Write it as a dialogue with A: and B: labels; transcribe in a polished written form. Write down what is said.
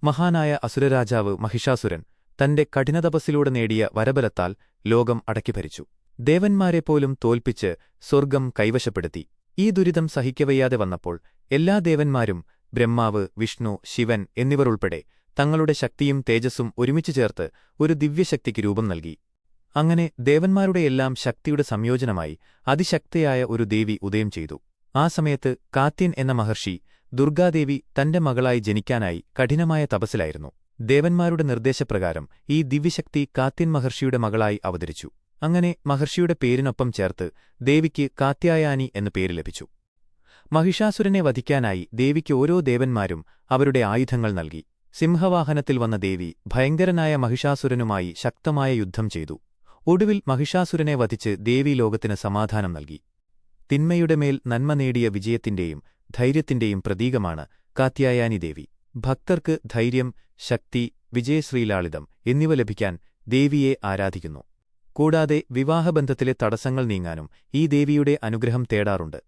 A: മഹാനായ അസുരരാജാവ് മഹിഷാസുരൻ തന്റെ കഠിനതപസ്സിലൂടെ നേടിയ വരബലത്താൽ ലോകം അടക്കിഭരിച്ചു. ദേവന്മാരെപ്പോലും തോൽപ്പിച്ച് സ്വർഗ്ഗം കൈവശപ്പെടുത്തി. ഈ ദുരിതം സഹിക്കവയ്യാതെ വന്നപ്പോൾ എല്ലാ ദേവന്മാരും ബ്രഹ്മാവ്, വിഷ്ണു, ശിവൻ എന്നിവർ ഉൾപ്പെടെ തങ്ങളുടെ ശക്തിയും തേജസ്സും ഒരുമിച്ചു ചേർത്ത് ഒരു ദിവ്യശക്തിക്ക് രൂപം നൽകി. അങ്ങനെ ദേവന്മാരുടെയെല്ലാം ശക്തിയുടെ സംയോജനമായി അതിശക്തയായ ഒരു ദേവി ഉദയം ചെയ്തു. ആ സമയത്ത് കാത്യൻ എന്ന മഹർഷി ദുർഗാദേവി തന്റെ മകളായി ജനിക്കാനായി കഠിനമായ തപസ്സിലായിരുന്നു. ദേവന്മാരുടെ നിർദ്ദേശപ്രകാരം ഈ ദിവ്യശക്തി കാത്യൻ മഹർഷിയുടെ മകളായി അവതരിച്ചു. അങ്ങനെ മഹർഷിയുടെ പേരിനൊപ്പം ചേർത്ത് ദേവിക്ക് കാത്യായാനി എന്നു പേര് ലഭിച്ചു. മഹിഷാസുരനെ വധിക്കാനായി ദേവിക്ക് ഓരോ ദേവന്മാരും അവരുടെ ആയുധങ്ങൾ നൽകി. സിംഹവാഹനത്തിൽ വന്ന ദേവി ഭയങ്കരനായ മഹിഷാസുരനുമായി ശക്തമായ യുദ്ധം ചെയ്തു. ഒടുവിൽ മഹിഷാസുരനെ വധിച്ച് ദേവി ലോകത്തിന് സമാധാനം നൽകി. തിന്മയുടെ മേൽ നന്മ നേടിയ വിജയത്തിന്റെയും ധൈര്യത്തിന്റെയും പ്രതീകമാണ് കാത്യായാനി ദേവി. ഭക്തർക്ക് ധൈര്യം, ശക്തി, വിജയശ്രീലാളിതം എന്നിവ ലഭിക്കാൻ ദേവിയെ ആരാധിക്കുന്നു. കൂടാതെ വിവാഹബന്ധത്തിലെ തടസ്സങ്ങൾ നീങ്ങാനും ഈ ദേവിയുടെ അനുഗ്രഹം തേടാറുണ്ട്.